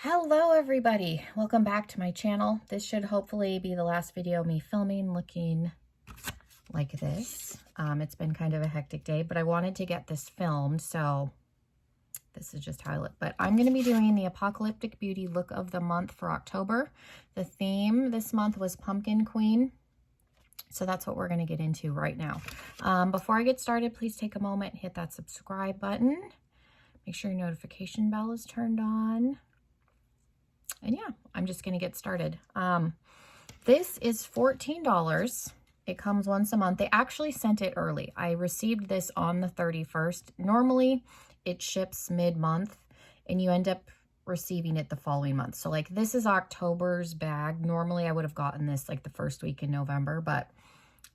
Hello everybody, welcome back to my channel. This should hopefully be the last video of me filming looking like this. It's been kind of a hectic day, but I wanted to get this filmed, so this is just how I look. But I'm going to be doing the Apocalyptic Beauty look of the month for October. The theme this month was Pumpkin Queen, so that's what we're going to get into right now. Before I get started, please take a moment and hit that subscribe button. Make sure your notification bell is turned on. And yeah, I'm just going to get started. This is $14. It comes once a month. They actually sent it early. I received this on the 31st. Normally, it ships mid-month, and you end up receiving it the following month. So, like, this is October's bag. Normally, I would have gotten this, like, the first week in November, but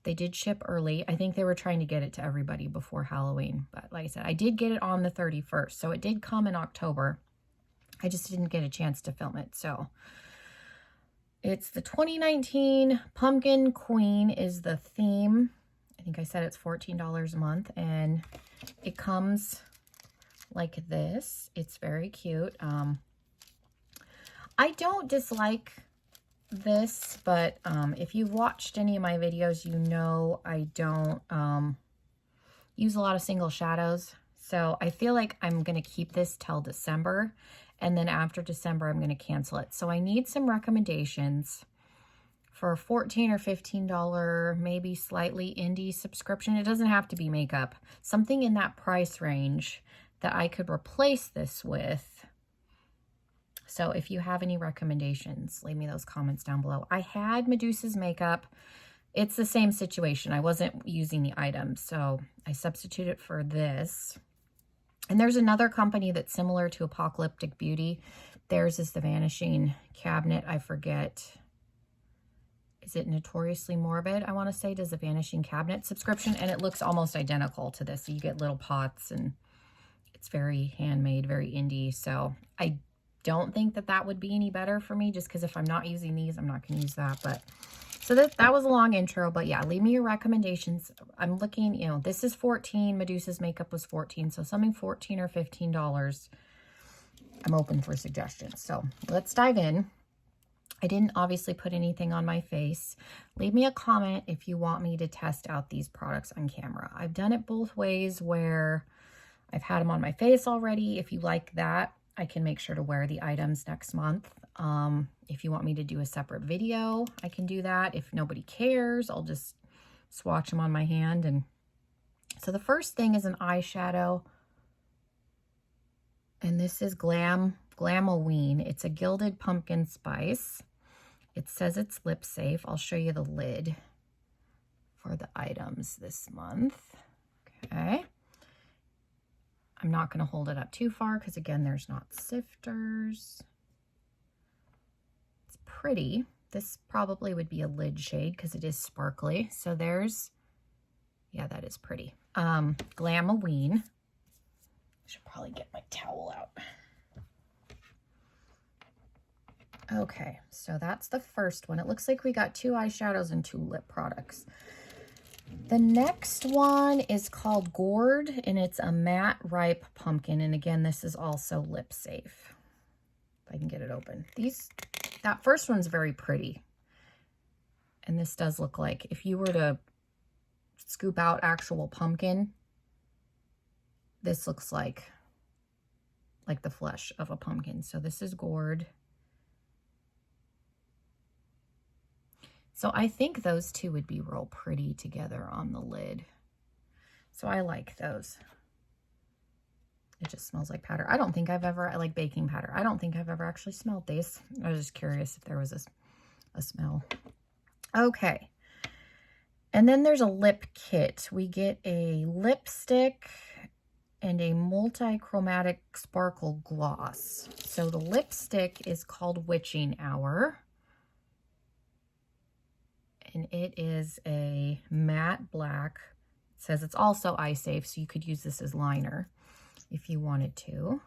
they did ship early. I think they were trying to get it to everybody before Halloween. But like I said, I did get it on the 31st, so it did come in October. I just didn't get a chance to film it. So it's the 2019 Pumpkin Queen is the theme. I think I said it's $14 a month, and it comes like this. It's very cute. I don't dislike this, but if you've watched any of my videos, you know I don't use a lot of single shadows. So I feel like I'm going to keep this till December. And then after December, I'm going to cancel it. So I need some recommendations for a $14 or $15, maybe slightly indie subscription. It doesn't have to be makeup. Something in that price range that I could replace this with. So if you have any recommendations, leave me those comments down below. I had Medusa's makeup. It's the same situation. I wasn't using the items, so I substituted for this. And there's another company that's similar to Apocalyptic Beauty. Theirs is the Vanishing Cabinet. I forget. Is it Notoriously Morbid? I want to say does a Vanishing Cabinet subscription. And it looks almost identical to this. So you get little pots and it's very handmade, very indie. So I don't think that that would be any better for me, just because if I'm not using these, I'm not going to use that. But so that was a long intro, but yeah, leave me your recommendations. I'm looking, you know, this is $14. Medusa's makeup was $14. So something $14 or $15. I'm open for suggestions. So let's dive in. I didn't obviously put anything on my face. Leave me a comment if you want me to test out these products on camera. I've done it both ways where I've had them on my face already. If you like that, I can make sure to wear the items next month. If you want me to do a separate video, I can do that. If nobody cares, I'll just swatch them on my hand. And so the first thing is an eyeshadow. And this is Glamoween. It's a Gilded Pumpkin Spice. It says it's lip safe. I'll show you the lid for the items this month. Okay. I'm not going to hold it up too far because, again, there's not sifters. It's pretty. This probably would be a lid shade because it is sparkly. So there's, yeah, that is pretty. Glamoween. I should probably get my towel out. Okay, so that's the first one. It looks like we got 2 eyeshadows and 2 lip products. The next one is called Gourd, and it's a matte ripe pumpkin. And again, this is also lip safe. If I can get it open. That first one's very pretty. And this does look like, if you were to scoop out actual pumpkin, this looks like the flesh of a pumpkin. So this is Gourd. So I think those two would be real pretty together on the lid. So I like those. It just smells like powder. I like baking powder. I don't think I've ever actually smelled these. I was just curious if there was a smell. Okay. And then there's a lip kit. We get a lipstick and a multi-chromatic sparkle gloss. So the lipstick is called Witching Hour. And it is a matte black. It says it's also eye safe, so you could use this as liner if you wanted to.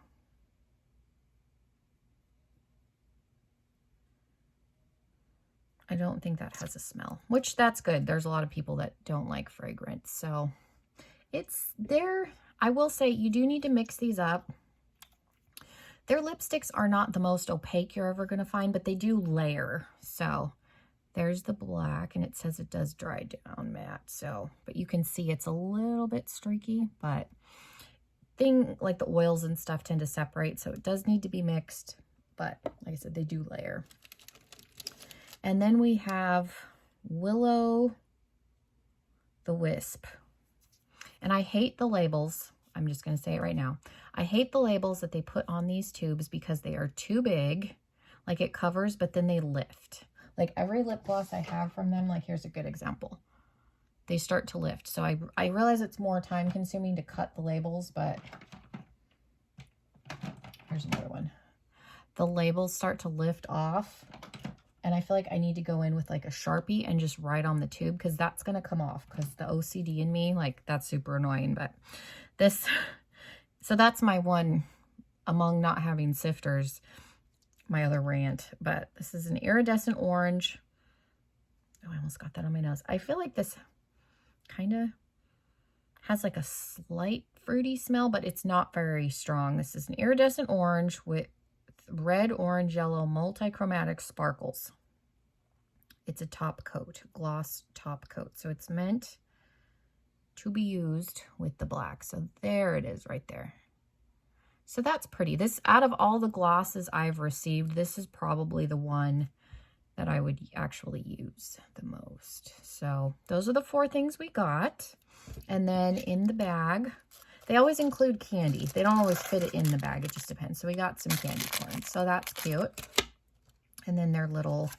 I don't think that has a smell, which that's good. There's a lot of people that don't like fragrance. So it's there. I will say you do need to mix these up. Their lipsticks are not the most opaque you're ever going to find, but they do layer. So there's the black, and it says it does dry down matte. So, but you can see it's a little bit streaky, but like the oils and stuff tend to separate, so it does need to be mixed. But like I said, they do layer. And then we have Willow the Wisp. And I hate the labels. I'm just going to say it right now. I hate the labels that they put on these tubes because they are too big. Like it covers, but then they lift. Like every lip gloss I have from them, like here's a good example. They start to lift. So I realize it's more time consuming to cut the labels, but here's another one. The labels start to lift off, and I feel like I need to go in with like a Sharpie and just write on the tube, because that's going to come off, because the OCD in me, like that's super annoying. But this, so that's my one among not having sifters, my other rant. But this is an iridescent orange. Oh, I almost got that on my nose. I feel like this kind of has like a slight fruity smell, but it's not very strong. This is an iridescent orange with red, orange, yellow, multi-chromatic sparkles. It's a top coat, gloss top coat. So it's meant to be used with the black. So there it is right there. So that's pretty. This, out of all the glosses I've received, this is probably the one that I would actually use the most. So those are the 4 things we got. And then in the bag, they always include candy. They don't always fit it in the bag. It just depends. So we got some candy corn. So that's cute. And then their little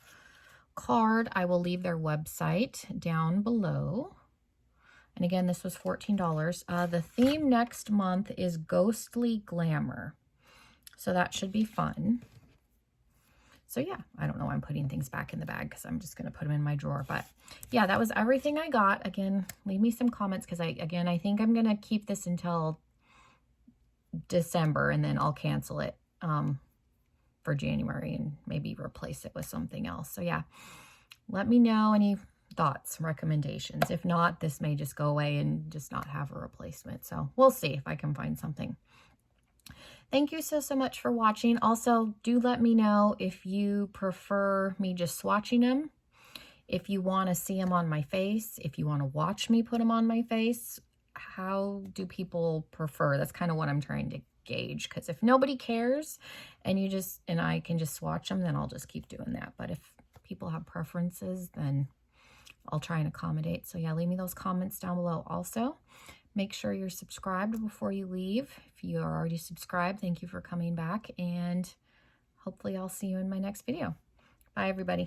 card. I will leave their website down below. And again, this was $14. The theme next month is Ghostly Glamour. So that should be fun. So yeah, I don't know why I'm putting things back in the bag, because I'm just going to put them in my drawer. But yeah, that was everything I got. Again, leave me some comments, because I think I'm going to keep this until December, and then I'll cancel it for January and maybe replace it with something else. So yeah, let me know any thoughts, recommendations. If not, this may just go away and just not have a replacement. So we'll see if I can find something. Thank you so much for watching. Also, do let me know if you prefer me just swatching them, if you want to see them on my face, if you want to watch me put them on my face. How do people prefer? That's kind of what I'm trying to gauge, because if nobody cares and I can just swatch them, then I'll just keep doing that. But if people have preferences, then I'll try and accommodate. So yeah, leave me those comments down below. Also, make sure you're subscribed before you leave. If you are already subscribed, thank you for coming back, and hopefully I'll see you in my next video. Bye, everybody.